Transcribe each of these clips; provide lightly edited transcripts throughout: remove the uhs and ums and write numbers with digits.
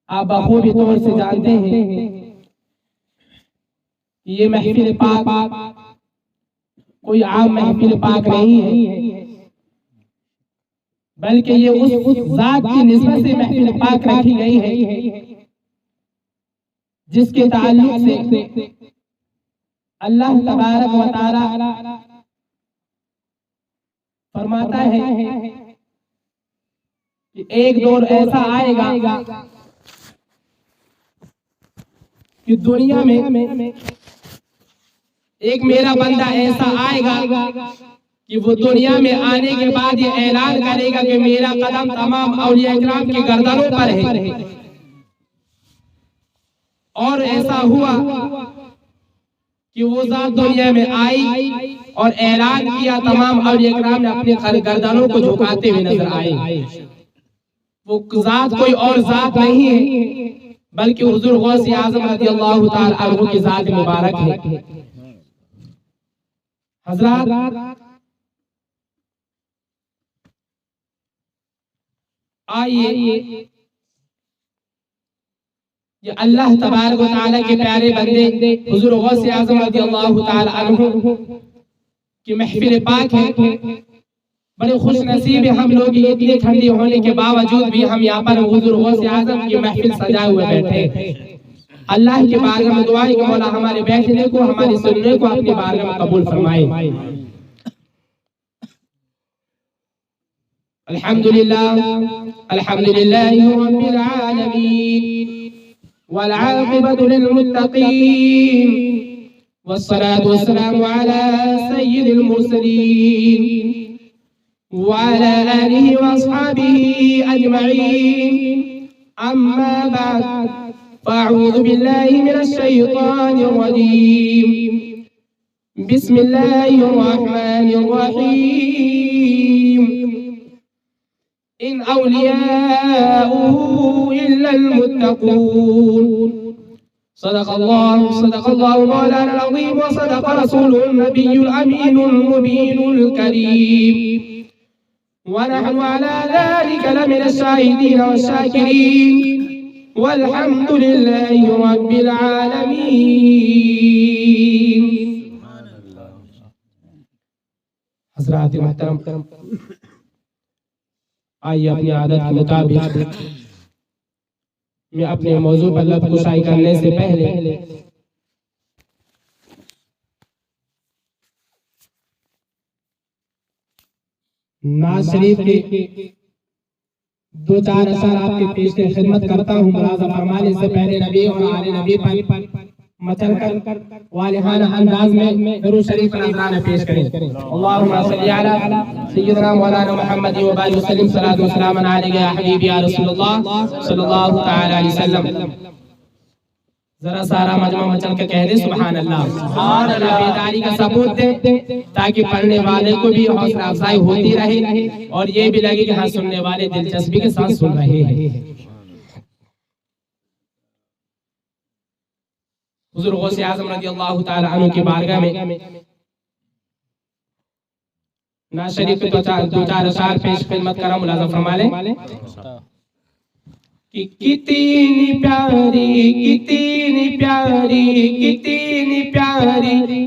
آپ بخوبی طور سے جانتے ہیں کہ یہ محفل پاک کوئی عام محفل پاک نہیں ہے، بلکہ یہ اس ذات کی نسبت سے محفل پاک رکھی گئی ہے جس کے تعلق سے اللہ تبارک و تعالی فرماتا ہے کہ ایک دور ایسا آئے گا کہ دنیا میں ایک میرا بندہ ایسا آئے گا کہ وہ دنیا میں آنے کے بعد یہ اعلان کرے گا کہ میرا قدم تمام اولیاء اکرام کی گردنوں پر ہے۔ اور ایسا ہوا کہ وہ ذات دنیا میں آئی اور اعلان کیا، تمام اولیاء اکرام نے اپنے گردنوں کو جھکاتے ہوئے نظر آئے۔ وہ ذات کوئی اور ذات نہیں ہے بلکہ حضور غوث اعظم رضی اللہ تعالی عنہ کی ذات مبارک ہے۔ حضرات، آئیے یہ اللہ تبارک و تعالیٰ کے پیارے بندے حضور غوث اعظم رضی اللہ تعالی عنہ کی محفل پاک ہے۔ بڑے خوش نصیب ہیں ہم لوگ، اتنی ٹھنڈی ہونے کے باوجود بھی ہم یہاں پر حضور غوث اعظم کی محفل سجائے ہوئے بیٹھے۔ اللہ کے بارگاہ میں دعا ہے کہ مولا ہمارے بیٹھنے کو، ہمارے سننے کو اپنی بارگاہ میں قبول فرمائے۔ الحمدللہ رب العالمین والعاقبۃ للمتقین والصلاة والسلام على سید المرسلین وعلى آلہ واصحابہ اجمعین، اما بعد فاعوذ باللہ من الشیطان الرجیم، بسم اللہ الرحمن الرحیم، ان اولیاؤہ الا المتقون۔ صدق اللہ مولانا العظیم وصدق رسوله النبی الامین المبین الکریم، ونحن على ذلك لمن الشاهدين والشاكرين، والحمد لله رب العالمين۔ حضرات محترم، آئیے اپنی عادت کے مطابق میں اپنے موضوع پر لب کشائی کرنے سے پہلے نعت شریف کے دو چار اشعار آپ کے پیش خدمت کرتا ہوں۔ ملاحظہ فرمانے سے پہلے نبی اور آل نبی پر مچل کر والہانہ انداز میں درود شریف نذرانہ پیش کریں۔ اللہم صلی علی سیدنا مولانا محمد وبارک وسلم، صلاۃ و سلام علیک یا حبیبی یا رسول اللہ صلی اللہ تعالی علیہ وسلم۔ ذرا سارا مجمع مچل کے کہہ دے سبحان اللہ۔ سبحان اللہ بیداری کا ثبوت دے تاکہ پڑھنے والے کو بھی حوصلہ افزائی ہوتی رہے اور یہ بھی لگے کہ ہاں سننے والے دلچسپی کے ساتھ سن رہے ہیں۔ حضور غوث اعظم رضی اللہ تعالی عنہ کی بارگاہ میں نعت شریف کے دو چار اشعار پیش خدمت کرا، ملاحظہ فرما لیں کہ کتنی پیاری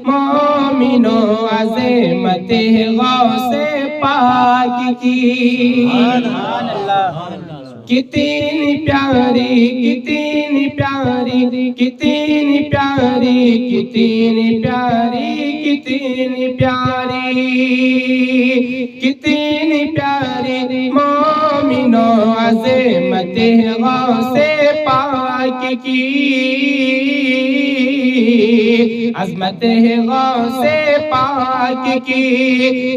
مومنو عظمت غوث پاک کی، کتنی پیاری مومنو عظمت غوث پاک کی، عظمت غوث پاک کی،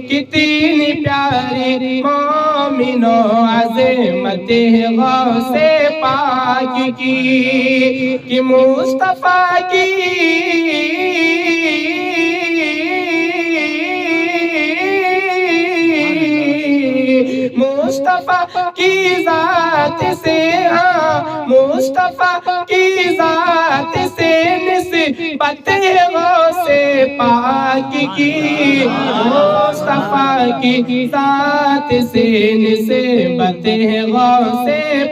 کتنی پیاری مومنو عظمت غوث پاک کی، کہ مصطفیٰ کی ذات سے مصطفیٰ کی ذات سے نسبت ہے غوث پاک کی، مصطفیٰ کی ذات سے نسبت ہے غوث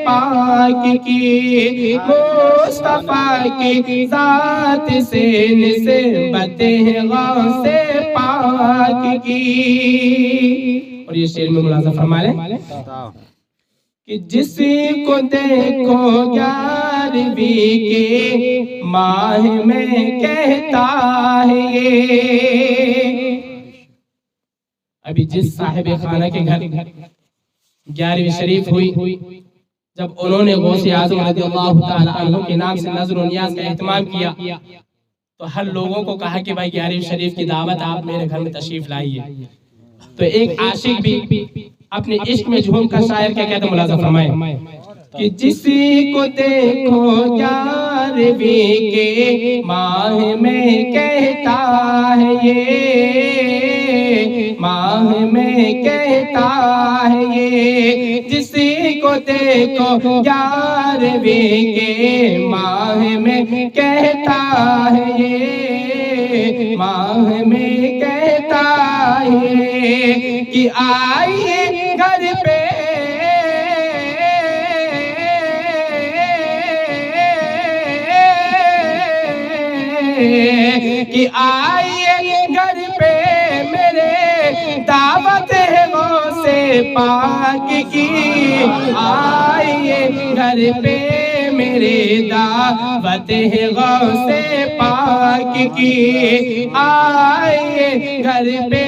پاک کی، مصطفیٰ کی ذات سے نسبت ہے غوث پاک کی۔ اور یہ شعر میں ملاحظہ فرما لیں کہ جس کو دیکھو 11ویں کے ماہ میں کہتا ہے یہ، ابھی جس صاحب خانہ کے گھر 11ویں شریف ہوئی، جب انہوں نے غوث اعظم رضی اللہ تعالی عنہ کے نام سے نظر و نیاز کا اہتمام کیا تو ہر لوگوں کو کہا کہ بھائی 11ویں شریف کی دعوت آپ میرے گھر میں تشریف لائیے۔ تو ایک عاشق بھی اپنے عشق میں جھوم کر شاعر کیا کہتے ہیں، ملاحظہ فرمائیں کہ جسی کو دیکھو 11ویں کے ماہ میں کہتا ہے یہ، ماہ میں کہتا ہے یہ، جسی کو دیکھو 11ویں کے ماہ میں کہتا ہے یہ، ماہ میں کہتا ہے کہ آئیے گھر پہ کہ آئیے گھر پہ میرے دعوت ہے غوث پاک کی، آئیے گھر پہ میرے دعوت ہے غوث پاک کی، آئیے گھر پہ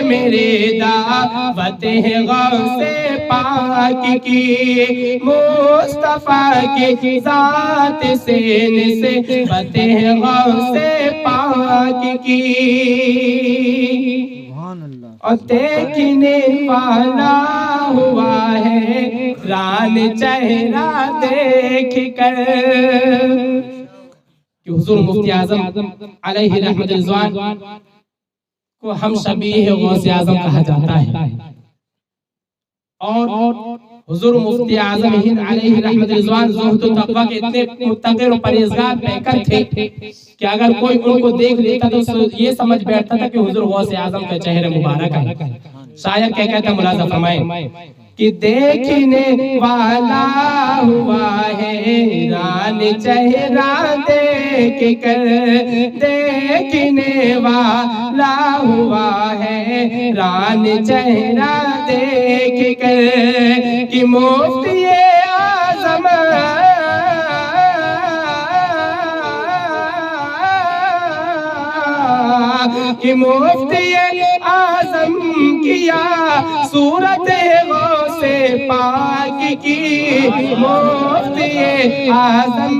میرے دعوت ہے غوث پاک کی، مصطفیٰ کی ذات سے نسبت ہے غوث پاک کی، اور دیکھنے والا ہوا ہے ران چہرہ دیکھ کر، کہ حضور مفتی اعظم علیہ رحمت رضوان کو ہم شبیہ غوث اعظم کہا جاتا ہے، اور حضور مفتی اعظم ہند علیہ رحمت رضوان زہد و تقوی کے اتنے متقی و پرہیزگار پیکر تھے کہ اگر کوئی ان کو دیکھ لیتا تو یہ سمجھ بیٹھتا تھا کہ حضور غوث اعظم کا چہرہ مبارک ہے۔ شاعر کیا کہتا ہے، ملاحظہ فرمائیں کہ دیکھنے والا ہوا ہے ران چہرہ دیکھ کر، دیکھنے والا ہوا ہے ران چہرہ دیکھ کر، کہ مفتی اعظم کہ مفتی اعظم کیا صورت غوث پاک کی، مفتی اعظم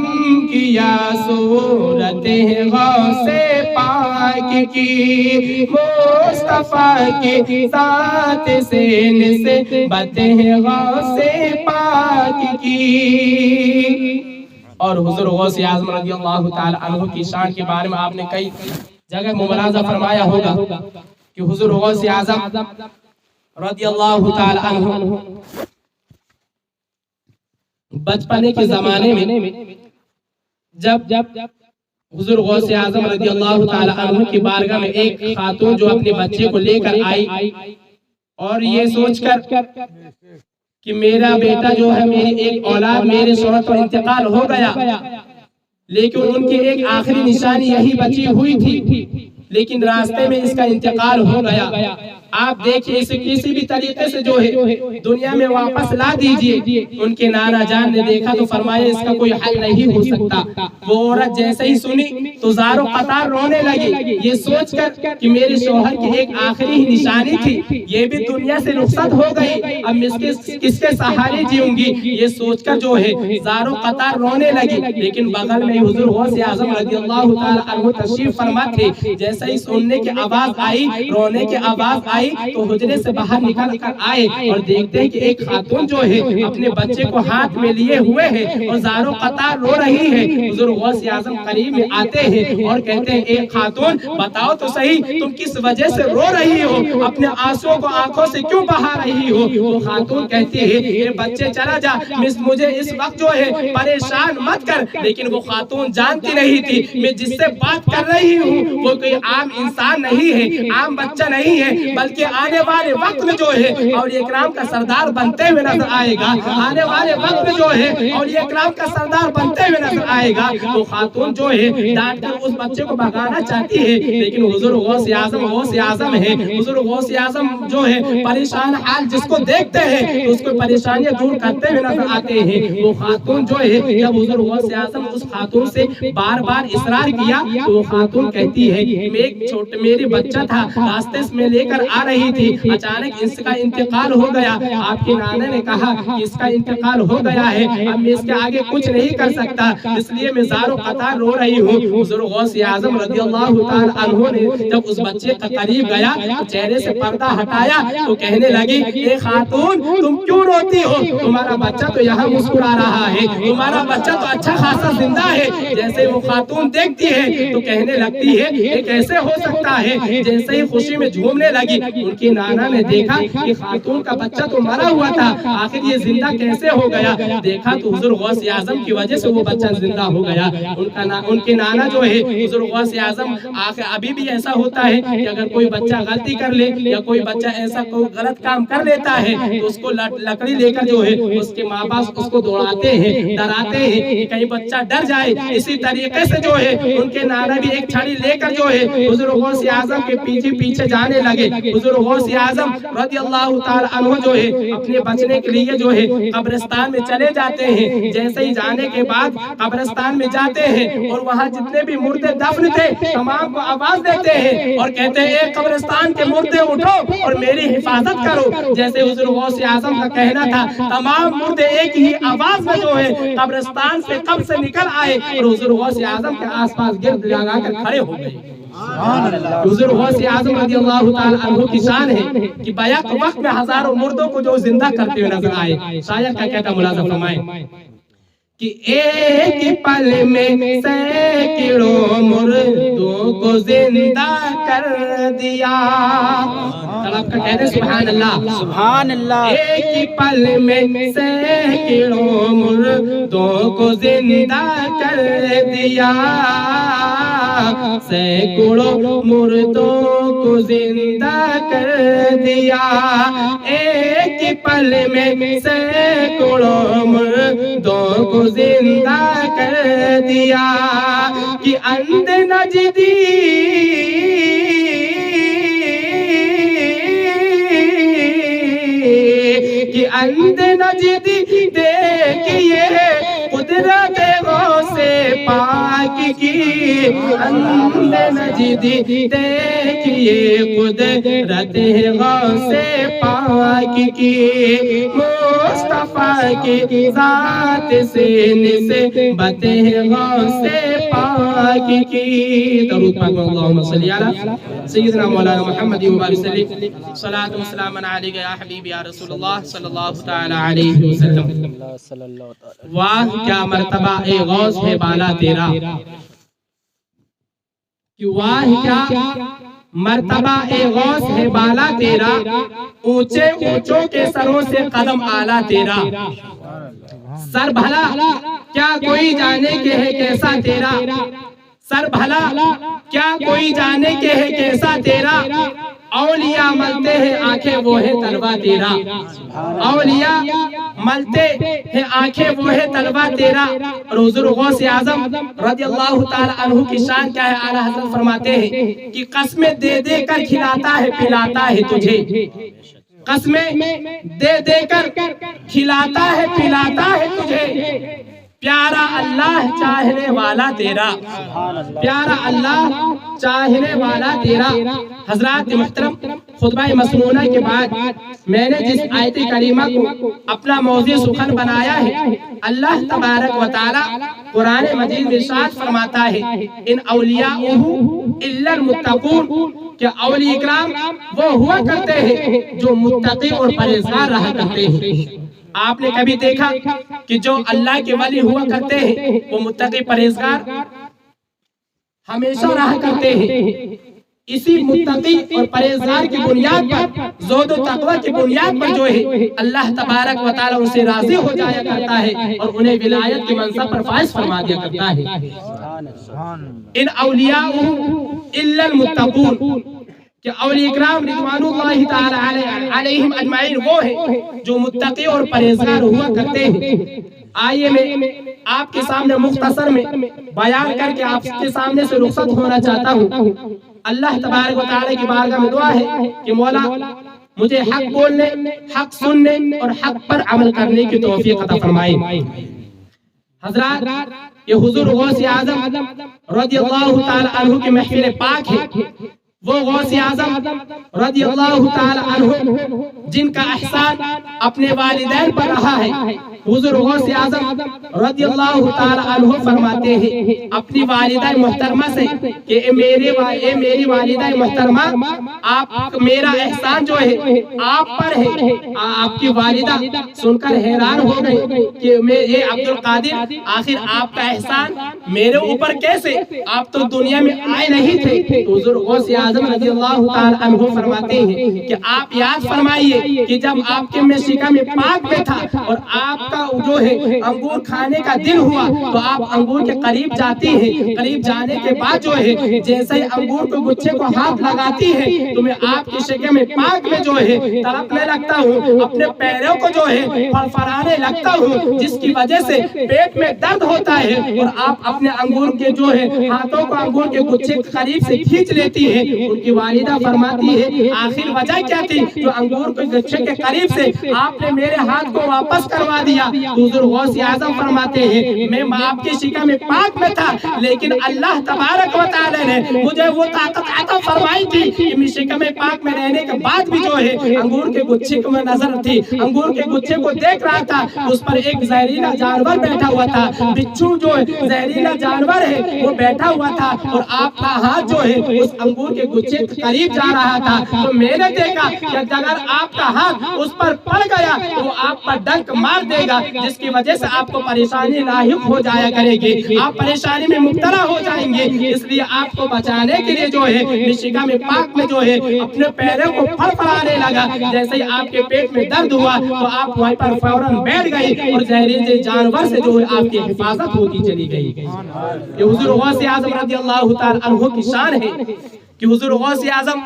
کیا صورت غوث پاک کی، مصطفیٰ کی ذات سے نسبت غوث پاک کی۔ اور حضور غوث اعظم رضی اللہ تعالی عنہ کی شان کے بارے میں آپ نے کئی جگہ ملاحظہ فرمایا ہوگا کہ حضور غوث اعظم رضی اللہ تعالی عنہ بچپنے کے زمانے میں جب حضور غوث اعظم رضی اللہ تعالی عنہ کی بارگاہ میں ایک خاتون جو اپنے بچے کو لے کر آئی اور یہ سوچ کر کہ میرا بیٹا جو ہے میری ایک اولاد میرے شوہر کا انتقال ہو گیا، لیکن ان کی ایک آخری نشانی یہی بچی ہوئی تھی، لیکن راستے میں اس کا انتقال ہو گیا، آپ دیکھیں اسے کسی بھی طریقے سے جو ہے دنیا میں واپس لا دیجئے۔ ان کے نانا جان نے دیکھا تو فرمایا اس کا کوئی حل نہیں ہو سکتا۔ وہ عورت جیسے ہی سنی تو زاروں قطار رونے لگی، یہ سوچ کر کہ میرے شوہر کی ایک آخری ہی نشانی تھی، یہ بھی دنیا سے رخصت ہو گئی، اب کس کے سہارے جیوں گی، یہ سوچ کر جو ہے زاروں قطار رونے لگی۔ لیکن بغل میں حضور غوث اعظم رضی اللہ تعالی عنہ تشریف فرما تھے، جیسے ہی سننے کی آواز آئی، رونے کی آواز آئی آئی تو حجرے سے باہر نکل کر آئے اور دیکھتے ہیں کہ ایک خاتون جو ہے اپنے بچے کو ہاتھ میں لیے ہوئے ہے اور زار و قطار رو رہی ہے۔ حضور غوث اعظم قریب میں آتے ہیں اور کہتے ہیں اے خاتون بتاؤ تو صحیح تم کس وجہ سے رو رہی ہو، اپنے آنسوں کو آنکھوں سے کیوں بہا رہی ہو؟ وہ خاتون کہتی ہے اے بچے چلا جا، مجھے اس وقت جو ہے پریشان مت کر۔ لیکن وہ خاتون جانتی نہیں تھی میں جس سے بات کر رہی ہوں وہ کوئی عام انسان نہیں ہے، عام بچہ نہیں ہے، بلکہ آنے والے وقت میں جو ہے اولیاء کرام کا سردار بنتے ہوئے نظر آئے گا، آنے والے وقت میں جو ہے اولیاء کرام کا سردار بنتے ہوئے نظر آئے گا۔ وہ خاتون جو ہے ڈانٹ کر اس بچے کو بھگانا چاہتی ہے، لیکن حضور غوث اعظم ہے، حضور غوث اعظم جو ہے پریشان حال جس کو دیکھتے ہیں اس کو پریشانیاں دور کرتے ہوئے نظر آتے ہیں۔ وہ خاتون جو ہے جب حضور غوث اعظم اس خاتون سے بار بار اصرار کیا تو وہ خاتون کہتی ہے میری بچہ تھا راستے میں لے کر آ رہی تھی، اچانک اس کا انتقال ہو گیا، آپ کے نانا نے کہا کہ اس کا انتقال ہو گیا ہے، اب میں اس کے آگے کچھ نہیں کر سکتا، اس لیے میں زار و قطار رو رہی ہوں۔ حضور غوث اعظم رضی اللہ تعالی عنہ نے جب اس بچے کے قریب گیا تو چہرے سے پردہ ہٹایا تو کہنے لگی اے خاتون تم کیوں روتی ہو؟ تمہارا بچہ تو یہاں مسکرا رہا ہے، تمہارا بچہ تو اچھا خاصا زندہ ہے۔ جیسے وہ خاتون دیکھتی ہے تو کہنے لگتی ہے یہ کیسے ہو سکتا ہے؟ جیسے ہی خوشی میں جھومنے لگی ان کی نانا نے دیکھا کہ خاتون کا بچہ تو مرا ہوا تھا، آخر یہ زندہ کیسے ہو گیا؟ دیکھا تو حضور غوث اعظم کی وجہ سے وہ بچہ زندہ ہو گیا۔ ان کے نانا جو ہے حضور غوث اعظم ابھی بھی ایسا ہوتا ہے کہ اگر کوئی بچہ غلطی کر لے یا کوئی بچہ ایسا کوئی غلط کام کر لیتا ہے تو اس کو لکڑی لے کر جو ہے اس کے ماں باپ اس کو دوڑاتے ہیں، ڈراتے ہیں کہ کہیں بچہ ڈر جائے۔ اسی طریقے سے جو ہے ان کے نانا بھی ایک چھڑی لے کر جو ہے حضور غوث اعظم کے پیچھے جانے لگے۔ حضور غوث اعظم رضی اللہ تعالی عنہ جو ہے اپنے بچنے کے لیے جو ہے قبرستان میں چلے جاتے ہیں۔ جیسے ہی جانے کے بعد قبرستان میں جاتے ہیں اور وہاں جتنے بھی مردے دفن تھے تمام کو آواز دیتے ہیں اور کہتے ہیں اے قبرستان کے مردے اٹھو اور میری حفاظت کرو۔ جیسے حضور غوث اعظم کا کہنا تھا تمام مردے ایک ہی آواز میں جو ہے قبرستان سے قبر سے نکل آئے اور حضور غوث اعظم کے آس پاس گرد لگا کر کھڑے ہو گئے۔ حضور غوث اعظم رضی اللہ تعالی عنہ کی شان ہے کہ بیک وقت میں ہزاروں مردوں کو جو زندہ کرتے ہوئے نظر آئے۔ شاید کیا کہتا ملاحظہ فرمائیں کہ ایک پل میں سینکڑوں مردوں کو زندہ کر دیا۔ طلب کا کہتے سبحان اللہ سبحان اللہ۔ ایک پل میں سینکڑوں مردوں کو زندہ کر دیا، سینکڑوں مردوں کو زندہ کر دیا، ایک پل میں سینکڑوں مردوں کو زندہ کر دیا کہ اندھ نجدی کہ اندھ نجدی دیکھئے قدرت غوث پاک کی، اندھ نجدی دیکھئے قدرت غوث پاک کی، مصطفیٰ کی ذات سے نسبت غوث پاک کی۔ درود پاک اللہم صلی علی سیدنا مولانا محمد وبارک وسلم، صلاۃ و سلام علیک یا حبیبی یا رسول اللہ صلی اللہ تعالی علیہ وسلم۔ واہ کیا مرتبہ اے غوث ہے بالا تیرا، کہ واہ کیا مرتبہ اے غوث ہے بالا تیرا، اونچے اونچوں کے سروں سے قدم اعلیٰ تیرا، سر بھلا کیا کوئی جانے کے ہے کیسا تیرا، سر بھلا کیا کوئی جانے کے ہے کیسا تیرا، اولیاء ملتے ہیں آنکھیں وہ ہے طلبہ تیرا، اولیاء ملتے ہیں آنکھیں وہ ہے طلبہ تیرا۔ اور حضور غوث اعظم رضی اللہ تعالی عنہ کی شان کیا ہے؟ اعلیٰ حضرت فرماتے ہیں کہ قسمیں دے دے کر کھلاتا ہے پلاتا ہے تجھے، قسمیں دے دے کر کھلاتا ہے پلاتا ہے تجھے، پیارا اللہ چاہنے والا تیرا، پیارا اللہ چاہنے والا تیرا۔ حضرات محترم، خطبہ مسنونہ کے بعد میں نے جس آیت کریمہ کو اپنا موضوع سخن بنایا ہے، اللہ تبارک و تعالی قرآن مجید میں ارشاد فرماتا ہے ان اولیاءہ الا المتقون، کہ اولیاء اکرام وہ ہوا کرتے ہیں جو متقی اور پرہیزگار رہا کرتے ہیں۔ آپ نے کبھی دیکھا کہ جو اللہ کے ولی ہوا کرتے ہیں وہ متقی پرہیزگار ہمیشہ رہا کرتے ہیں۔ اسی متقی اور پرہیزگار کی بنیاد پر، زہد و تقوی کی بنیاد پر جو ہے اللہ تبارک و تعالیٰ ان سے راضی ہو جایا کرتا ہے اور انہیں ولایت کی منصب پر فائز فرما دیا کرتا ہے۔ ان اولیاء الا المتقون کہ اولیاء اکرام رضوان اللہ تعالی علیہم اجمعین وہ ہیں جو متقی اور پرہیزگار ہوا کرتے ہیں۔ آئیے میں آپ کے سامنے مختصر میں بیان کر کے آپ کے سامنے سے رخصت ہونا چاہتا ہوں۔ اللہ تبارک و تعالی کی بارگاہ میں دعا ہے کہ مولا مجھے حق بولنے، حق سننے اور حق پر عمل کرنے کی توفیق عطا فرمائے۔ حضرات، یہ حضور غوث اعظم رضی اللہ تعالی عنہ کی محفل پاک ہے۔ وہ غوث اعظم رضی اللہ تعالی عنہ جن کا احسان اپنے والدین پر رہا ہے۔ حضور غوث اعظم رضی اللہ تعالی عنہ فرماتے ہیں اپنی والدہ محترمہ سے کہ اے میری والدہ محترمہ، آپ میرا احسان جو ہے آپ پر ہے۔ آپ کی والدہ سن کر حیران ہو گئی کہ اے عبد القادر، آخر آپ کا احسان میرے اوپر کیسے؟ آپ تو دنیا میں آئے نہیں تھے۔ حضور غوث اعظم رضی اللہ تعالی عنہ فرماتے ہیں کہ آپ یاد فرمائیے کہ جب آپ کے میں شکم پاک میں تھا اور آپ کا جو ہے انگور کھانے کا دل ہوا تو آپ انگور کے قریب جاتی ہیں۔ قریب جانے کے بعد جو ہے جیسے انگور کے گچھے کو ہاتھ لگاتی ہے تو میں آپ کی شکم پاک میں جو ہے تڑپنے لگتا ہوں، اپنے پیروں کو جو ہے فرفرانے لگتا ہوں، جس کی وجہ سے پیٹ میں درد ہوتا ہے اور آپ اپنے انگور کے جو ہے ہاتھوں کو انگور کے گچھے قریب سے کھینچ لیتی ہے۔ ان کی والدہ فرماتی ہے آخر وجہ کیا تھی جو انگور کے گچھے کے قریب سے آپ نے میرے ہاتھ کو واپس کروا دیا؟ حضور غوث اعظم فرماتے ہیں میں آپ کی شکم پاک میں تھا لیکن اللہ تبارک و تعالی نے مجھے وہ طاقت عطا فرمائی تھی کہ میں شکم پاک میں رہنے کے بعد بھی جو ہے انگور کے گچھے کو میں نظر تھی، انگور کے گچھے کو دیکھ رہا تھا، اس پر ایک زہریلا جانور بیٹھا ہوا تھا، بچھو جو زہریلا جانور ہے وہ بیٹھا ہوا تھا اور آپ کا ہاتھ جو ہے اس انگور کے گچھے قریب جا رہا تھا تو میں نے دیکھا کہ اگر آپ کا ہاتھ اس پر پڑ گیا تو وہ آپ پر ڈنک مار دے گا، جس کی وجہ سے آپ کو پریشانی لاحق ہو جایا کرے گی، آپ پریشانی میں مبتلا ہو جائیں گے۔ اس لیے آپ کو بچانے کے لیے جو ہے شکم پاک میں جو ہے اپنے پیروں کو فرفرانے لگا۔ جیسے ہی آپ کے پیٹ میں درد ہوا تو آپ وہیں پر فوراً بیٹھ گئی اور زہریلے جانور سے جو ہے آپ کی حفاظت ہوتی چلی گئی۔ یہ حضور غوث اعظم رضی اللہ تعالی عنہ کی شان ہے کہ حضور غوث اعظم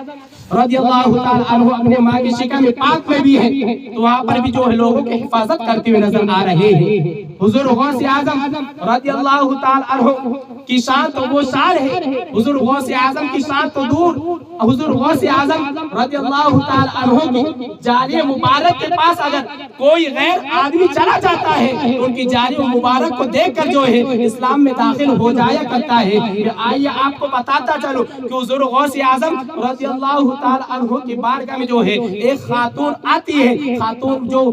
رضی اللہ تعالی عنہ اپنے ماں کی شکم پاک میں بھی ہے تو وہاں پر بھی جو ہے لوگوں کی حفاظت کرتے ہوئے نظر آ رہے ہیں۔ حضور غوث اعظم رضی اللہ تعالی عنہ کی شان تو وہ شان ہے، حضور غوث اعظم کی شان تو دور، حضور غوث اعظم رضی اللہ تعالی عنہ کی جاری مبارک کے پاس اگر کوئی غیر آدمی چلا جاتا ہے تو ان کی جاری مبارک کو دیکھ کر جو ہے اسلام میں داخل ہو جایا کرتا ہے۔ آئیے آپ کو بتاتا چلو کہ حضور غوث اعظم رضی اللہ تعالی عنہ کی بارگاہ میں جو ہے ایک خاتون آتی ہے، خاتون جو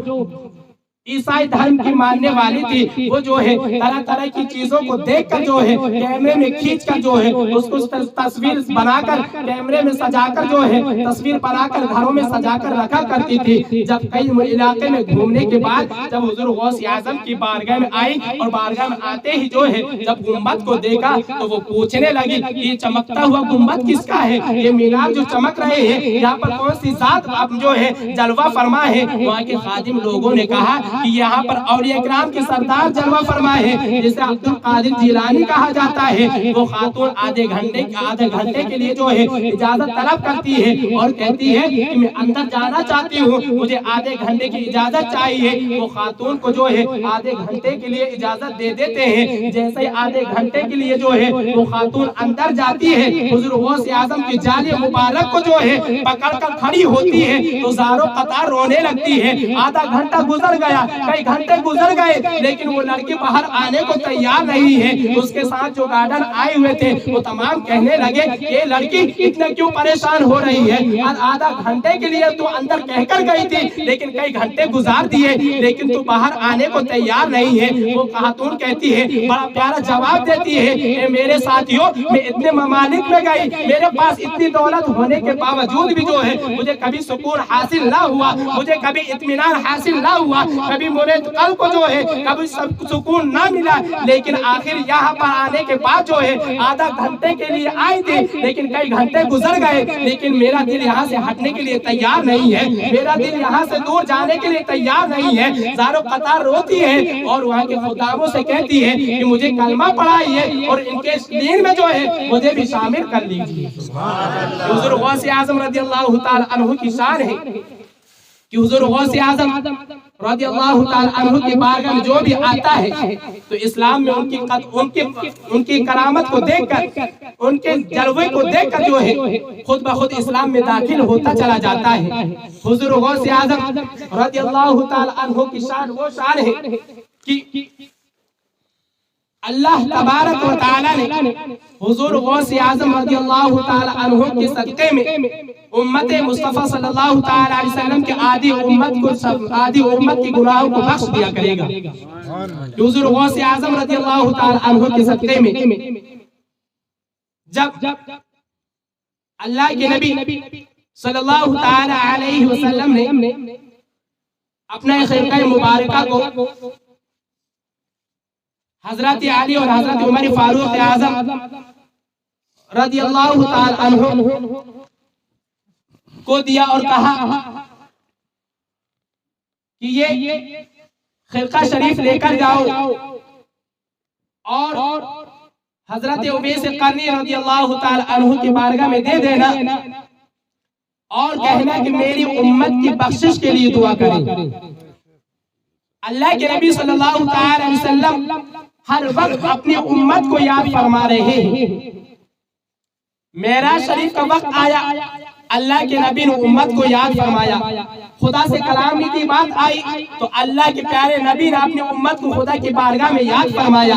عیسائی دھرم کی ماننے والی تھی، وہ جو ہے طرح طرح کی چیزوں کو دیکھ کر جو ہے کیمرے میں کھینچ کر جو ہے اس کو تصویر بنا کر کیمرے میں سجا کر جو ہے تصویر بنا کر گھروں میں سجا کر رکھا کرتی تھی۔ جب کئی علاقے میں گھومنے کے بعد جب حضور غوث اعظم کی بارگاہ میں آئی اور بارگاہ میں آتے ہی جو ہے جب گنبد کو دیکھا تو وہ پوچھنے لگی یہ چمکتا ہوا گنبد کس کا ہے؟ یہ مینار جو چمک رہے ہیں یہاں پر کون سی ذات اب جو ہے جلوہ فرما ہے؟ وہاں کے خادم لوگوں نے کہا کہ یہاں پر اولیاء اکرام کے سردار جلوہ فرما ہے جسے عبد القادر جیلانی کہا جاتا ہے۔ وہ خاتون آدھے گھنٹے کے لیے جو ہے اجازت طلب کرتی ہے اور کہتی ہے کہ میں اندر جانا چاہتی ہوں، مجھے آدھے گھنٹے کی اجازت چاہیے۔ وہ خاتون کو جو ہے آدھے گھنٹے کے لیے اجازت دے دیتے ہیں۔ جیسے ہی آدھے گھنٹے کے لیے جو ہے وہ خاتون اندر جاتی ہے، حضور غوث اعظم کی جال مبارک کو جو ہے پکڑ کر کھڑی ہوتی ہے تو زاروں قطار رونے لگتی ہے۔ آدھا گھنٹہ گزر گیا، کئی گھنٹے گزر گئے لیکن وہ لڑکی باہر آنے کو تیار نہیں ہے۔ اس کے ساتھ جو گارڈن آئے ہوئے تھے وہ تمام کہنے لگے یہ لڑکی اتنے کیوں پریشان ہو رہی ہے، آدھا گھنٹے کے لیے تو اندر کہہ کر گئی تھی لیکن کئی گھنٹے گزار دیے لیکن تو باہر آنے کو تیار نہیں ہے۔ وہ خاتون کہتی ہے، بڑا پیارا جواب دیتی ہے، اے میرے ساتھیوں، میں اتنے ممالک میں گئی، میرے پاس اتنی دولت ہونے کے باوجود بھی جو ہے مجھے کبھی سکون حاصل نہ ہوا، مجھے کبھی اطمینان حاصل نہ ہوا، کبھی میرے قلب کو جو ہے کبھی سکون نہ ملا، لیکن آخر یہاں پر آنے کے بعد جو ہے آدھا گھنٹے کے لیے آئی تھی لیکن کئی گھنٹے گزر گئے لیکن میرا دل یہاں سے ہٹنے کے لیے تیار نہیں ہے، میرا دل یہاں سے دور جانے کے لیے تیار نہیں ہے۔ زارو قطار روتی ہے اور وہاں کے خداموں سے کہتی ہے کہ مجھے کلمہ پڑھائیے اور ان کے دین میں جو ہے مجھے بھی شامل کر لیجیے۔ حضور غوث اعظم رضی اللہ تعالی عنہ کی شان ہے کہ حضور غوث اعظم رضی اللہ تعالی عنہ کی بارگاہ میں جو بھی آتا ہے تو اسلام میں ان کی کرامت کو دیکھ کر، ان کے جلوے کو دیکھ کر جو ہے خود بخود اسلام میں داخل ہوتا چلا جاتا ہے۔ حضور غوث اعظم رضی اللہ تعالی عنہ کی شان وہ شان ہے کہ اللہ تبارک و تعالی نے حضور غوث اعظم رضی اللہ تعالی عنہ کے صدقے میں امت مصطفیٰ صلی اللہ تعالی علیہ وسلم کے آدھی امت کی گناہوں کو بخش دیا کرے گا۔ حضور غوث اعظم رضی اللہ تعالی عنہ کے صدقے میں جب اللہ کے نبی صلی اللہ تعالی علیہ وسلم نے اپنے خرقہ مبارکہ کو حضرت علی اور حضرت عمر فاروق اعظم رضی اللہ تعالی عنہ کو دیا اور کہا کہ یہ خرقہ شریف لے کر جاؤ اور حضرت اویس قرنی رضی اللہ تعالی عنہ کی بارگاہ میں دے دینا اور کہنا کہ میری امت کی بخشش کے لیے دعا کریں۔ اللہ کے نبی صلی اللہ علیہ وسلم ہر وقت اپنی امت کو یاد فرما رہے ہیں۔ معراج شریف کا وقت آیا، اللہ کے نبی نے امت کو یاد فرمایا، خدا سے کلام کی بات آئی تو اللہ کے پیارے نبی نے اپنی امت کو خدا کی بارگاہ میں یاد فرمایا،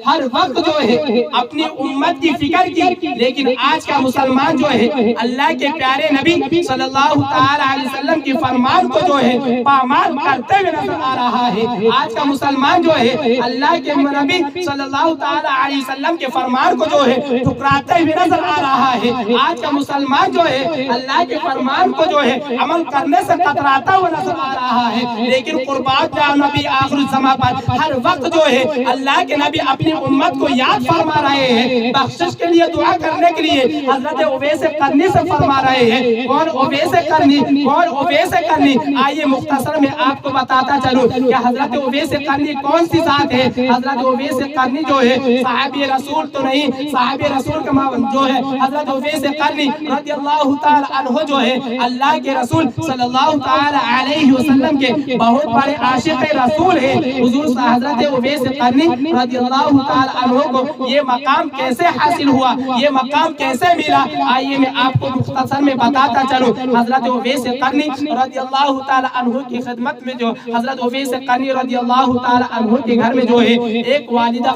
ہر وقت جو ہے اپنی امت کی فکر کی۔ لیکن آج کا مسلمان جو ہے اللہ کے پیارے نبی صلی اللہ تعالی علیہ وسلم کی فرمان کو جو ہے پامال کرتے ہوئے نظر آ رہا ہے۔ آج کا مسلمان جو ہے اللہ کے نبی صلی اللہ تعالی علیہ وسلم کے فرمان کو جو ہے ٹھکراتے ہوئے نظر آ رہا ہے۔ آج کا مسلمان جو ہے اللہ کے فرمان کو جو ہے عمل کرنے سے کتراتا ہوا نظر آ رہا ہے۔ لیکن قربان جاؤ نبی آخر الزمان پر ہر وقت جو ہے اللہ کے نبی اپنی امت کو یاد فرما رہے ہیں، بخشش کے لیے دعا کرنے کے لیے حضرت اویس قرنی سے فرما رہے ہیں۔ کون اویس قرنی؟ کون اویس قرنی؟ آئیے مختصر میں آپ کو بتاتا چلوں کہ حضرت اویس قرنی کون سی ذات ہے۔ حضرت اویس قرنی جو ہے صحابی رسول تو نہیں، صحابی رسول کا جو ہے حضرت اویس قرنی رضی اللہ تعالی عنہ جو ہے اللہ کے رسول صلی اللہ تعالی علیہ وسلم کے بہت بڑے عاشق رسول ہیں۔ حضور حضرت اویس قرنی رضی اللہ تعالی عنہ کو یہ مقام کیسے حاصل ہوا، یہ مقام کیسے ملا، آئیے میں آپ کو مختصر میں بتاتا چلوں۔ حضرت اویس قرنی رضی اللہ تعالی عنہ کی خدمت میں جو حضرت اویس قرنی رضی اللہ تعالی عنہ کے گھر میں جو ہے ایک والدہ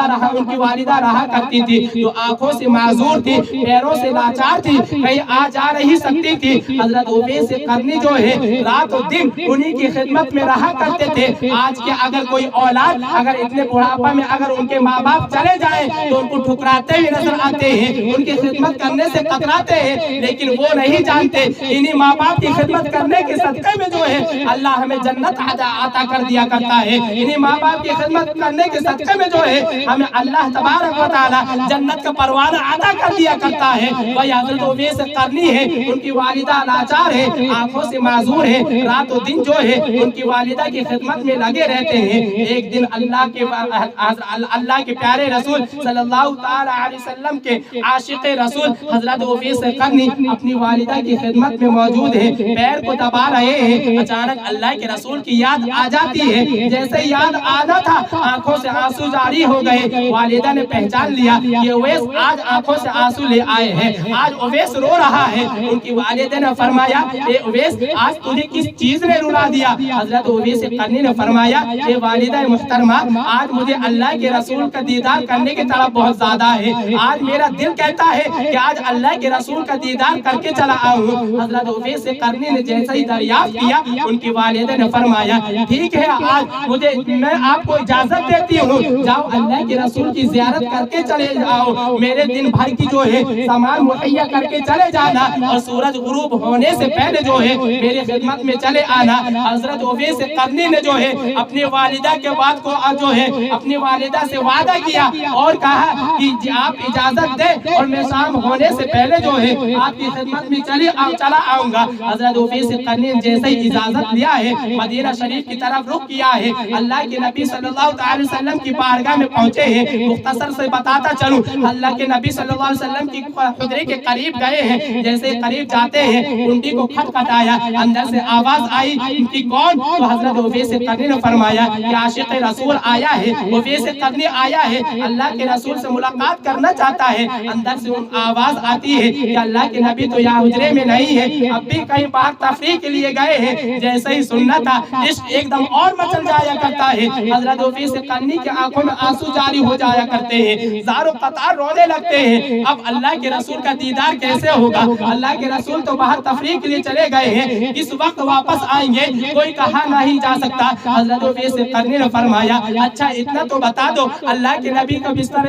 رہا، ان کی والدہ رہا کرتی تھی جو آنکھوں سے معذور تھی، پیروں سے لاچار تھی، کہیں آ جا نہیں سکتی تھی۔ حضرت اویس قرنی جو ہے رات و دن انہی کی خدمت میں رہا کرتے تھے۔ آج کے اگر کوئی اولاد اگر اتنے بڑھاپا میں اگر ان کے ماں باپ چلے جائیں تو ان کو ٹھکراتے ہوئے نظر آتے ہیں، ان کی خدمت کرنے سے کتراتے ہیں، لیکن وہ نہیں جانتے انہی ماں باپ کی خدمت کرنے کے صدقے میں جو ہے اللہ ہمیں جنت عطا کر دیا کرتا ہے۔ انہی ماں باپ کی خدمت کرنے کے صدقے میں جو ہے ہمیں اللہ تبارک و تعالی جنت کا پروانہ عطا کر دیا کرتا ہے۔ وہی حضرت اویس قرنی ہے، ان کی والدہ لاچار ہے، آنکھوں سے معذور ہے، رات و دن جو ہے ان کی والدہ کی خدمت میں لگے رہتے ہیں۔ ایک دن اللہ کے پیارے رسول صلی اللہ تعالی علیہ وسلم کے عاشق رسول حضرت اویس قرنی اپنی والدہ کی خدمت میں موجود ہیں، پیر کو دبا رہے ہیں، اچانک اللہ کے رسول کی یاد آ جاتی ہے۔ جیسے یاد آنا تھا آنکھوں سے آنسو جاری ہو گئے، والدہ نے پہچان لیا یہ اویس آج آنکھوں سے آنسو لے آئے ہیں، آج اویس رو رہا ہے. ان کی والدہ نے فرمایا اے اویس آج تجھے کس چیز نے رلا دیا؟ حضرت اویس قرنی نے فرمایا اے والدہ محترمہ آج مجھے اللہ کے رسول کا دیدار کرنے کی طرف بہت زیادہ ہے. آج میرا دل کہتا ہے کہ آج اللہ کے رسول کا دیدار کر کے چلا آؤں. حضرت اویس قرنی نے جیسے ہی دریافت کیا ان کی والدہ نے فرمایا ٹھیک ہے آج میں آپ کو اجازت دیتی ہوں, جاؤ اللہ کے رسول کی زیارت کر کے چلے جاؤ, میرے دن بھر کی جو ہے سامان مہیا کر کے چلے جانا اور سورج غروب ہونے سے پہلے جو ہے میری خدمت میں چلے آنا. حضرت اویس قرنی نے جو ہے اپنی والدہ کے بات کو جو ہے اپنی والدہ سے وعدہ کیا اور کہا کہ آپ اجازت دیں اور میں شام ہونے سے پہلے جو ہے آپ کی خدمت میں چلا آؤں گا. حضرت اویس قرنی نے جیسے ہی اجازت لیا ہے مدینہ شریف کی طرف رخ کیا ہے. اللہ کے نبی صلی اللہ علیہ وسلم کی بارگاہ میں پہنچے ہیں. مختصر سے بتاتا چلوں, اللہ کے نبی صلی اللہ علیہ وسلم کی حجرے کے قریب گئے ہیں. جیسے قریب جاتے ہیں کنڈی کو کھٹکھٹایا, اندر سے آواز آئی کہ کون؟ تو حضرت اویس قرنی نے فرمایا کہ عاشق رسول آیا ہے, اویس قرنی آیا ہے, اللہ کے رسول سے ملاقات کرنا چاہتا ہے. اندر سے آواز آتی ہے کہ اللہ کے نبی تو یہاں حجرے میں نہیں ہے, اب بھی کہیں باہر تفریح کے لیے گئے ہیں. جیسے ہی سننا تھا عشق ایک دم اور مچل جایا کرتا ہے. حضرت اویس قرنی کی آنکھوں میں آنسو جاری ہو جایا کرتے ہیں, زارو قطار رونے لگتے ہیں. اب اللہ کے رسول کا دیدار کیسے ہوگا؟ اللہ کے رسول تو باہر تفریح کے لیے چلے گئے ہیں, کس وقت واپس آئیں گے کوئی کہا نہیں جا سکتا. حضرت اویس قرنی نے فرمایا اچھا اتنا تو بتا دو اللہ کے نبی کا بستر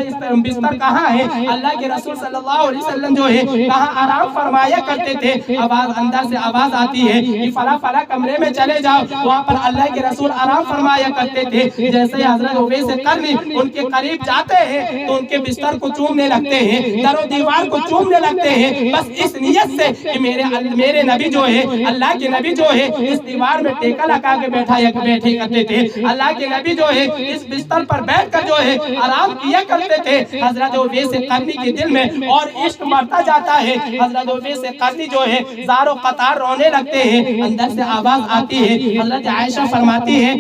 کہاں ہے؟ اللہ کے رسول صلی اللہ علیہ وسلم جو ہے کہاں آرام فرمایا کرتے تھے؟ آواز اندر سے آواز آتی ہے کہ فلاں فلاں کمرے میں چلے جاؤ, وہاں پر اللہ کے رسول آرام فرمایا کرتے تھے. جیسے حضرت اویس قرنی ان کے قریب جاتے ہیں تو ان کے بستر کو چومنے لگتے ہیں, در و دیوار کو چومنے لگتے ہیں, بس اس نیت سے کہ میرے نبی جو ہے اللہ کے نبی جو ہے اس دیوار میں ٹیکا لگا کے بیٹھے کرتے تھے. اللہ کے نبی جو ہے اس بستر پر بیٹھ کر جو ہے آرام کیا کرتے تھے. حضرت اویس قرنی کے دل میں اور عشق مرتا جاتا ہے. حضرت اویس قرنی جو ہے زارو قطار رونے لگتے ہیں. اندر سے آواز آتی ہے, حضرت عائشہ فرماتی ہے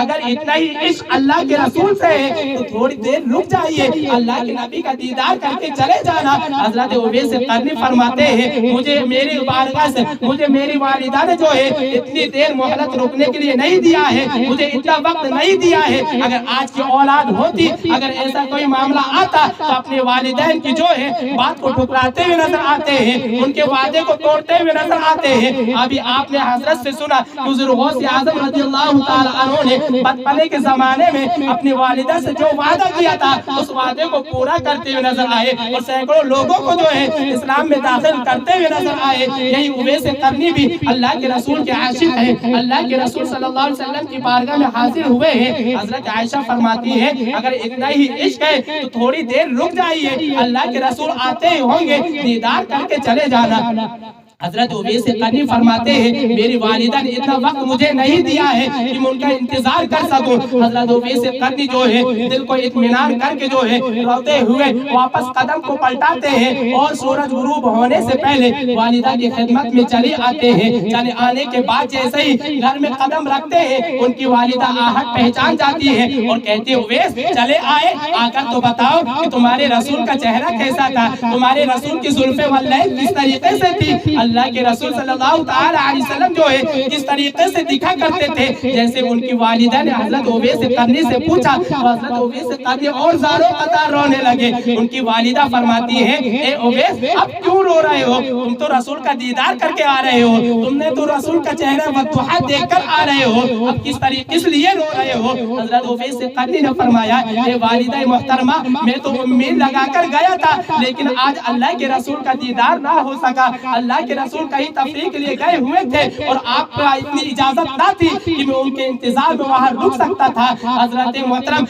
اگر اتنا ہی عشق اللہ کے رسول سے ہے تو تھوڑی دیر رک جائیے, اللہ کے نبی کا دیدار کر کے چلے جانا. حضرت اویس قرنی فرماتے ہیں مجھے میری بارگاہ سے مجھے میری والدہ نے جو ہے اتنی دیر مہلت رکنے کے لیے نہیں دیا ہے, مجھے اتنا وقت نہیں دیا ہے. اگر آج کی اولاد ہوتی, اگر ایسا کوئی معاملہ آتا تو اپنے والدین کی جو ہے بات کو ٹھکراتے ہوئے نظر آتے ہیں, ان کے وعدے کو توڑتے ہوئے نظر آتے ہیں. ابھی آپ نے حضرت سے سنا حضور غوث اعظم رضی اللہ تعالی عنہ نے بچپنے کے زمانے میں اپنی والدہ سے جو وعدہ کیا تھا اس وعدے کو پورا کرتے ہوئے نظر آئے اور سینکڑوں لوگوں کو جو ہے اسلام میں داخل کرتے ہوئے نظر آئے. یہی اویس قرنی بھی اللہ کے رسول کے عاشق ہیں, اللہ کے رسول صلی اللہ علیہ وسلم کی بارگاہ میں حاضر ہوئے ہیں. حضرت عائشہ فرماتی ہے اگر اتنا ہی عشق ہے تو تھوڑی دیر رک جائیے, اللہ کے رسول آتے ہوں گے دیدار کر کے چلے جانا. حضرت اویس قرنی فرماتے ہیں میری والدہ نے اتنا وقت مجھے نہیں دیا ہے کہ میں ان کا انتظار کر سکوں. حضرت اویس قرنی جو ہے دل کو اطمینان کر کے جو ہے روتے ہوئے واپس قدم کو پلٹاتے ہیں اور سورج غروب ہونے سے پہلے والدہ کی خدمت میں چلے آتے ہیں. چلے آنے کے بعد جیسے ہی گھر میں قدم رکھتے ہیں ان کی والدہ آہٹ پہچان جاتی ہے اور کہتے ہیں اویس چلے آئے, آ کر تو بتاؤ کہ تمہارے رسول کا چہرہ کیسا تھا, تمہارے رسول کی زلفیں واللین کس طریقے سے تھی, اللہ کے رسول صلی اللہ تعالی علیہ وسلم جو ہے کس طریقے سے دکھا کرتے تھے. جیسے ان کی والدہ نے حضرت اویس قرنی سے پوچھا, حضرت اویس قرنی اور زاروں قطار رونے لگے. ان کی والدہ فرماتی ہے اے اویس اب کیوں رو رہے ہو, تم تو رسول کا دیدار کر کے آ رہے ہو, تم نے تو رسول کا چہرہ وضوحا دیکھ کر آ رہے ہو, اب کس لیے رو رہے ہو؟ حضرت اویس قرنی نے فرمایا اے والدہ محترمہ میں تو امید لگا کر گیا تھا لیکن آج اللہ کے رسول کا دیدار نہ ہو سکا. اللہ کے رسول کہیں تفریح کے لیے گئے ہوئے تھے اور آپ کا اتنی اجازت نہ تھی کہ میں ان کے انتظار میں وہاں رک سکتا تھا. حضرت محترم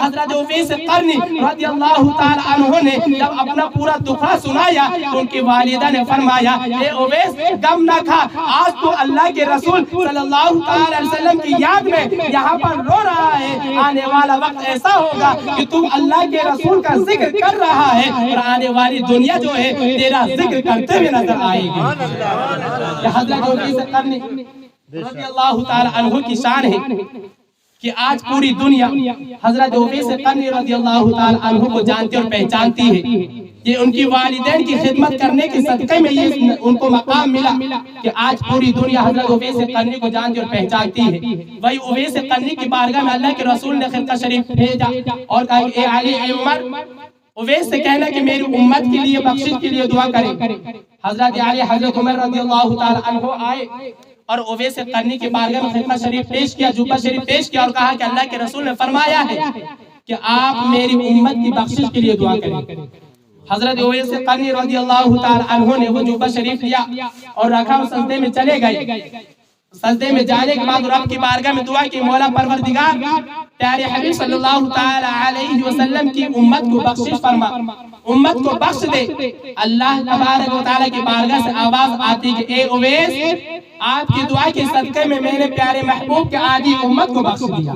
حضرت اویس قرنی رضی اللہ تعالی عنہ نے جب اپنا پورا دکھا سنایا تو ان کی والدہ نے فرمایا اے اویس غم نہ کھا, آج تو اللہ کے رسول صلی اللہ تعالی علیہ وسلم کی یاد میں یہاں پر رو رہا ہے, آنے والا وقت ایسا ہوگا کہ تم اللہ کے رسول کا ذکر کر رہا ہے اور آنے والی دنیا جو ہے تیرا ذکر کرتے ہوئے نظر آئے گی. حضرت اویس قرنی رضی اللہ تعالی عنہ کی شان ہے کہ آج پوری دنیا حضرت اویس قرنی رضی اللہ تعالی عنہ کو جانتی اور پہچانتی ہے. یہ ان کی والدین کی خدمت کرنے کے صدقے میں یہ ان کو مقام ملا کہ آج پوری دنیا حضرت اویس قرنی کو جانتی اور پہچانتی ہے۔ وہی اویس قرنی کی بارگاہ میں اللہ کے رسول نے خرقہ شریف بھیجا اور کہا اے علی اے عمر، اویس سے کہنا کہ میری امت کے لیے بخشش کے لیے دعا کریں۔ حضرت علی حضرت عمر رضی اللہ تعالی عنہ آئے اور اویس قرنی کی بارگاہ میں خرقہ شریف پیش کیا، جوبہ شریف پیش کیا اور کہا کہ اللہ کے رسول نے فرمایا ہے کہ آپ میری امت کی بخشش کے لیے دعا کریں۔ حضرت اویس قرنی رضی اللہ تعالی عنہ نے وہ جوبہ شریف لیا اور رکھا اور سجدے میں چلے گئے۔ سجدے میں جانے کے بعد رب کی بارگاہ میں دعا کی، مولا پروردگار پیارے حبیب صلی اللہ تعالی علیہ وسلم کی امت کو بخشش فرما، امت کو بخش دے۔ اللہ تبارک و تعالی کی بارگاہ سے آواز آتی کہ اے اویس، آپ کی دعا کے صدقے میں میں نے پیارے محبوب کے آدھی امت کو بخش دیا۔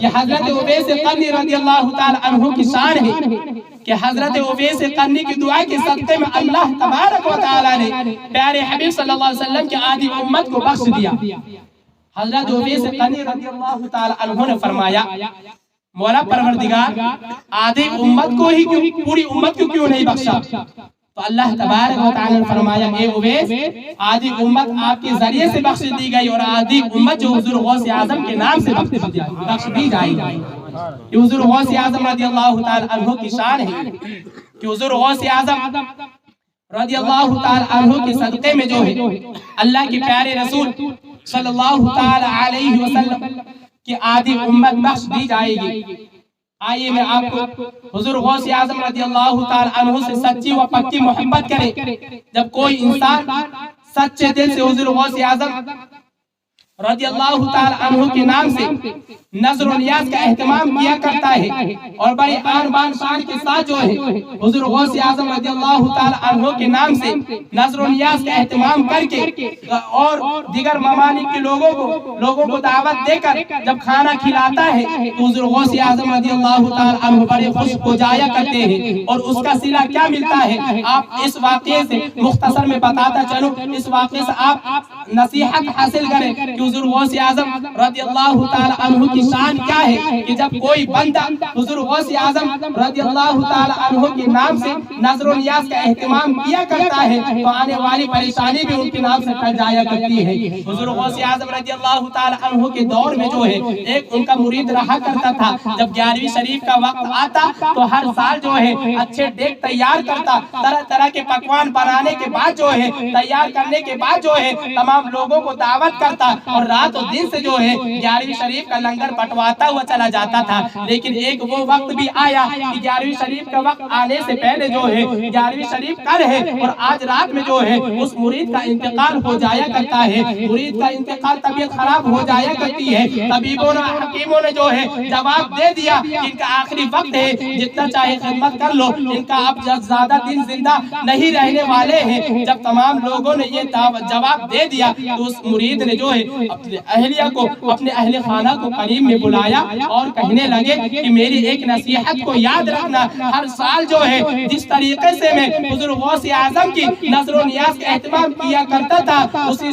یہ حضرت اویس قرنی رضی اللہ تعالی عنہ کی شان ہے کہ حضرت اویس قرنی کی دعا کے صدقے میں اللہ تبارک و تعالی نے پیارے حبیب صلی اللہ علیہ وسلم کی آدھی امت کو بخش دیا۔ حضرت اویس قرنی رضی اللہ تعالی عنہ نے فرمایا مولا پروردگار آدھی امت کو ہی کیوں، پوری امت کو کیوں نہیں بخشا؟ تو اللہ تبارک و تعالی نے فرمایا اے اویس، آدھی امت آپ کے ذریعے سے بخش دی گئی اور آدھی امت جو حضور غوث اعظم کے نام سے بخش دی جائے گی۔ یہ حضور غوث اعظم رضی اللہ تعالی عنہ کی شان ہے کہ حضور غوث اعظم رضی اللہ تعالی عنہ کے صدقے میں جو ہے اللہ کے پیارے رسول صلی اللہ تعالی علیہ وسلم کی آدھی امت بخش دی جائے گی۔ آئیے میں آپ کو حضور غوث اعظم رضی اللہ تعالی عنہ سے سچی و پکی محبت کرے۔ جب کوئی انسان سچے دل سے حضور غوث اعظم رضی اللہ تعالی عنہ کے نام سے نظر و نیاز کا اہتمام کیا کرتا ہے اور بڑی آن بان شان کے ساتھ جو ہے حضور غوث اعظم رضی اللہ تعالی عنہ کے نام سے نظر و نیاز کا اہتمام کر کے اور دیگر ممالک کے لوگوں کو دعوت دے کر جب کھانا کھلاتا ہے تو حضور غوث اعظم رضی اللہ تعالی عنہ بڑے خوش ہو جایا کرتے ہیں۔ اور اس کا صلہ کیا ملتا ہے آپ اس واقعے سے مختصر میں بتاتا چلوں، اس واقعے سے آپ نصیحت حاصل کریں کہ حضور غوث اعظم رضی اللہ تعالی عنہ کی شان کیا ہے کہ جب کوئی بندہ حضور غوث اعظم رضی اللہ تعالی عنہ کے نام سے نظر و نیاز کا اہتمام کیا کرتا ہے تو آنے والی پریشانی بھی ان کے نام سے ٹل جایا کرتی ہے۔ حضور غوث اعظم رضی اللہ تعالی عنہ کے دور میں جو ہے ایک ان کا مرید رہا کرتا تھا، جب 11ویں شریف کا وقت آتا تو ہر سال جو ہے اچھے دیگ تیار کرتا، طرح طرح کے پکوان بنانے کے بعد جو ہے تیار کرنے کے بعد جو ہے تمام لوگوں کو دعوت کرتا اور رات و دن سے جو ہے 11ویں شریف کا لنگر بٹواتا ہوا چلا جاتا تھا۔ لیکن ایک وہ وقت بھی آیا کہ 11ویں شریف کا وقت آنے سے پہلے جو ہے 11ویں شریف کل ہے اور آج رات میں جو ہے اس مرید کا انتقال ہو جایا کرتا ہے۔ مرید کا انتقال، طبیعت خراب ہو جایا کرتی ہے۔ طبیبوں نے حکیموں نے جو ہے جواب دے دیا کہ ان کا آخری وقت ہے، جتنا چاہے خدمت کر لو، ان کا اب زیادہ دن زندہ نہیں رہنے والے ہیں۔ جب تمام لوگوں نے یہ جواب دے دیا تو اس مرید نے جو ہے اپنے اہلیہ کو، اپنے اہل خانہ کو قریب میں بلایا اور کہنے لگے کہ میری ایک نصیحت کو یاد رکھنا، ہر سال جو ہے جس طریقے سے میں حضور غوث اعظم کی نظر و نیاز کا اہتمام کیا کرتا تھا اسی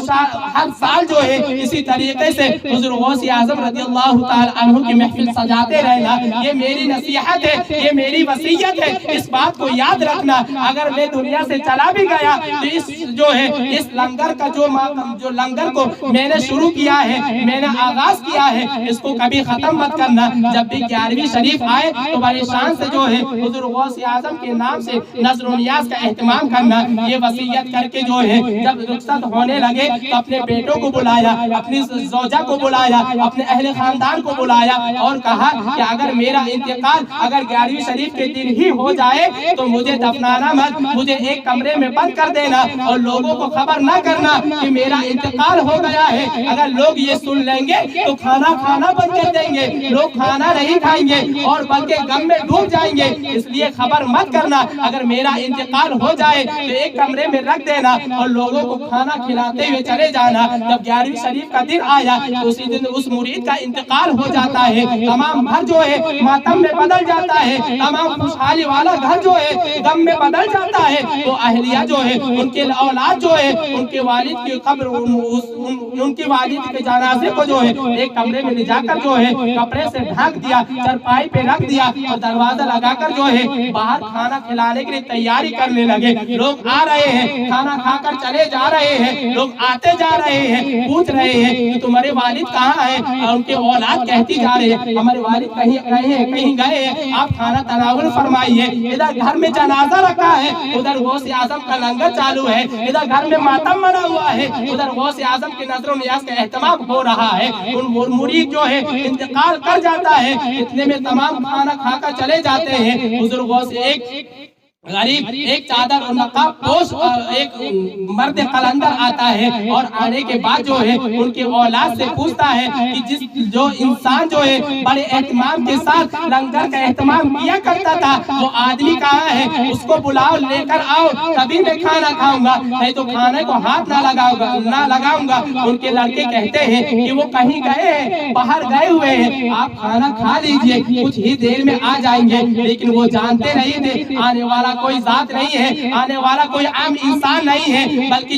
ہر سال جو ہے اسی طریقے سے حضور غوث اعظم رضی اللہ تعالی عنہ کی محفل سجاتے رہنا۔ یہ میری نصیحت ہے، یہ میری وصیت ہے، اس بات کو یاد رکھنا۔ اگر میں دنیا سے چلا بھی گیا تو اس جو ہے اس لنگر کا جو لنگر کو میں نے شروع کیا ہے، میں نے آغاز کیا ہے، اس کو کبھی ختم مت کرنا۔ جب بھی 11ویں شریف آئے تو بڑی شان سے جو ہے حضور غوث اعظم کے نام سے نظر و نیاز کا اہتمام کرنا۔ یہ وصیت کر کے جو ہے جب رخصت ہونے لگے تو اپنے بیٹوں کو بلایا، اپنی زوجہ کو بلایا، اپنے اہل خاندان کو بلایا اور کہا کہ اگر میرا انتقال اگر 11ویں شریف کے دن ہی ہو جائے تو مجھے دفنانا مت، مجھے ایک کمرے میں بند کر دینا اور لوگوں کو خبر نہ کرنا کہ میرا انتقال ہو گیا ہے۔ اگر لوگ یہ سن لیں گے تو کھانا بند کر دیں گے، لوگ کھانا نہیں کھائیں گے اور بلکہ غم میں ڈوب جائیں گے، اس لیے خبر مت کرنا۔ اگر میرا انتقال ہو جائے تو ایک کمرے میں رکھ دینا اور لوگوں کو کھانا کھلاتے ہوئے چلے جانا۔ جب 11ویں شریف کا دن آیا تو اسی دن اس مرید کا انتقال ہو جاتا ہے۔ تمام گھر جو ہے ماتم میں بدل جاتا ہے، تمام خوشحالی والا گھر جو ہے غم میں بدل جاتا ہے۔ تو اہلیہ جو ہے، ان کے اولاد جو ہے، ان کے والد کی قبر قبر ان کی والد کے جنازے کو جو ہے ایک کمرے میں لے جا کر جو ہے کپڑے سے ڈھک دیا، چرپائی پہ رکھ دیا اور دروازہ لگا کر جو ہے باہر کھانا کھلانے کے لیے تیاری کرنے لگے۔ لوگ آ رہے ہیں، کھانا کھا کر چلے جا رہے ہیں، لوگ آتے جا رہے ہیں، پوچھ رہے ہیں کہ تمہارے والد کہاں ہیں؟ اور ان کے اولاد کہتی جا رہے ہیں ہمارے والد کہیں گئے ہیں، آپ کھانا تناول فرمائیے۔ ادھر گھر میں جنازہ رکھا ہے، ادھر غوث اعظم کا لنگر چالو ہے، ادھر گھر میں ماتم بنا ہوا ہے، ادھر غوث اعظم کے نظر و نیاز کا اہتمام ہو رہا ہے۔ ان مرید جو ہے انتقال کر جاتا ہے، اتنے میں تمام کھانا کھا کر چلے جاتے ہیں۔ حضور غوث ایک غریب ایک چادر اور نقاب پوش ایک مرد قلندر آتا ہے اور آنے کے بعد جو ہے ان کے اولاد سے پوچھتا ہے کہ جو انسان جو ہے بڑے اہتمام کے ساتھ لنگر کا اہتمام کیا کرتا تھا وہ آدمی کہاں ہے؟ اس کو بلاؤ، لے کر آؤ، تبھی میں کھانا کھاؤں گا، نہیں تو کھانے کو ہاتھ نہ لگاؤں گا۔ ان کے لڑکے کہتے ہیں کہ وہ کہیں گئے ہیں، باہر گئے ہوئے ہیں، آپ کھانا کھا لیجئے، کچھ ہی دیر میں آ جائیں گے۔ لیکن وہ جانتے نہیں تھے آنے والا کوئی ذات نہیں ہے، آنے والا کوئی عام انسان نہیں ہے، بلکہ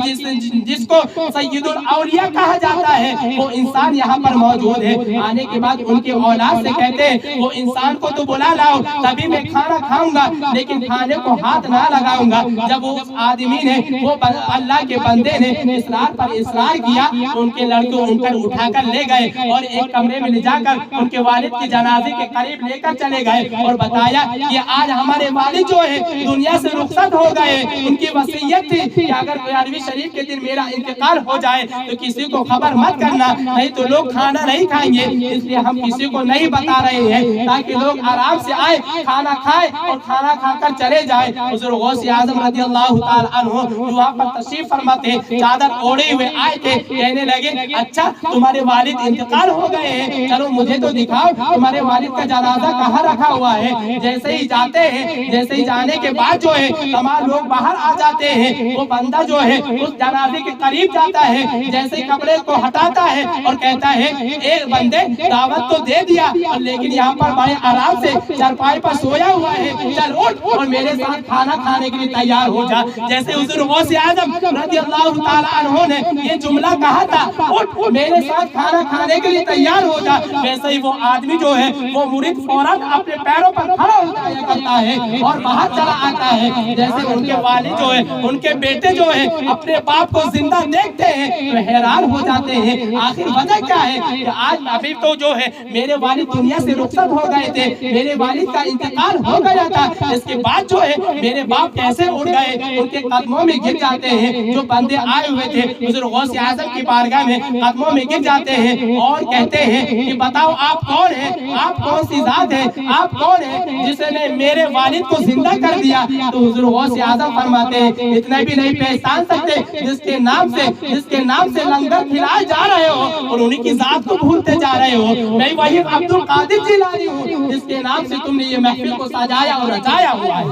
جس کو سید الاولیاء کہا جاتا ہے وہ انسان یہاں پر موجود ہے۔ آنے کے بعد ان کے اولاد سے کہتے ہیں وہ انسان کو تو بلا لاؤ، تبھی میں کھانا کھاؤں گا، لیکن کھانے کو ہاتھ نہ لگاؤں گا۔ جب وہ آدمی نے وہ اللہ کے بندے نے اصرار پر اصرار کیا تو ان کے لڑکے ان پر اٹھا کر لے گئے اور ایک کمرے میں لے جا کر ان کے والد کی جنازے کے قریب لے کر چلے گئے اور بتایا کہ آج ہمارے والد جو ہے دنیا سے رخصت ہو گئے، ان کی وصیت تھی کہ اگر 11ویں شریف کے دن میرا انتقال ہو جائے تو کسی کو خبر مت کرنا، نہیں تو لوگ کھانا نہیں کھائیں گے، اس لیے ہم کسی کو نہیں بتا رہے ہیں تاکہ لوگ آرام سے آئے، کھانا کھائے اور کھانا کھا کر چلے جائیں۔ حضور غوث اعظم رضی اللہ تعالی عنہ وہاں پر تشریف فرماتے ہیں، چادر اوڑے ہوئے آئے تھے، کہنے لگے اچھا تمہارے والد انتقال ہو گئے ہیں، چلو مجھے تو دکھاؤ تمہارے والد کا جنازہ کہاں رکھا ہوا ہے۔ جیسے ہی جاتے ہیں، جیسے ہی جانے کے بعد جو ہے تمام لوگ باہر آ جاتے ہیں، وہ بندہ جو ہے اس جنازے کے قریب جاتا ہے، جیسے کپڑے کو ہٹاتا ہے اور کہتا ہے اے بندے دعوت تو دے دیا لیکن یہاں پر بڑے آرام سے چرپائی پر سویا ہوا ہے، چل اٹھ اور میرے ساتھ کھانا کھانے کے لیے تیار ہو جا۔ جیسے حضور غوث اعظم رضی اللہ تعالی عنہ نے یہ جملہ کہا تھا اٹھ میرے ساتھ کھانا کھانے کے لیے تیار ہو جا، ویسے ہی وہ آدمی جو ہے وہ مرید فوراً اپنے پیروں پر کھڑا ہو جایا کرتا ہے اور باہر چلا آتا ہے۔ جیسے ان کے والد جو ہے ان کے بیٹے جو ہے اپنے باپ کو زندہ دیکھتے ہیں تو حیران ہو جاتے ہیں، آخر وجہ کیا ہے کہ آج ابھی تو جو ہے میرے والد دنیا سے رخصت ہو گئے تھے، میرے والد کا انتقال ہو گیا تھا، اس کے بعد جو ہے میرے باپ کیسے اڑ گئے؟ ان کے قدموں میں گر جاتے ہیں۔ جو بندے آئے ہوئے تھے حضور غوث اعظم کی بارگاہ میں قدموں میں گر جاتے ہیں اور کہتے ہیں کہ بتاؤ آپ کون ہیں، آپ کون سی ذات ہے، آپ کون ہیں جس نے میرے والد کو زندہ کر دیا؟ تو حضور غوث اعظم فرماتے ہیں اتنا بھی نہیں پہچان سکتے جس کے نام سے لنگر کھلائے جا رہے ہو اور انہی کی ذات کو بھولتے جا رہے ہو۔ میں وہی عبد القادر جیلانی ہوں جس کے نام سے تم نے یہ محفل کو سجایا اور رچایا ہوا ہے۔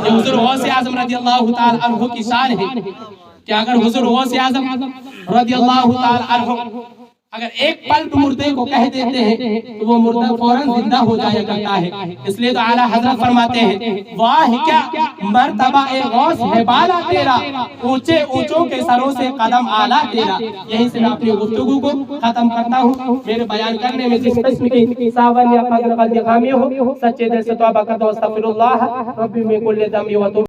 یہ حضور غوث اعظم رضی اللہ تعالی عنہ کی شان ہے کہ اگر حضور غوث اعظم رضی اللہ تعالی عنہ اگر ایک پل مردے کو کہہ دیتے ہیں تو وہ مردہ فوراً زندہ ہو جایا کرتا ہے۔ اس لیے تو اعلیٰ حضرت فرماتے ہیں واہ کیا مرتبہ اے غوث ہے بالا تیرا، اونچے اونچوں کے سروں سے قدم اعلیٰ تیرا۔ یہیں سے میں اپنی گفتگو کو ختم کرتا ہوں۔ میرے بیان کرنے میں جس قسم کی ساون یا قدر قلب خامی ہو، سچے دل سے توبہ کرتا ہوں، استغفر اللہ ربی من کل ذنب و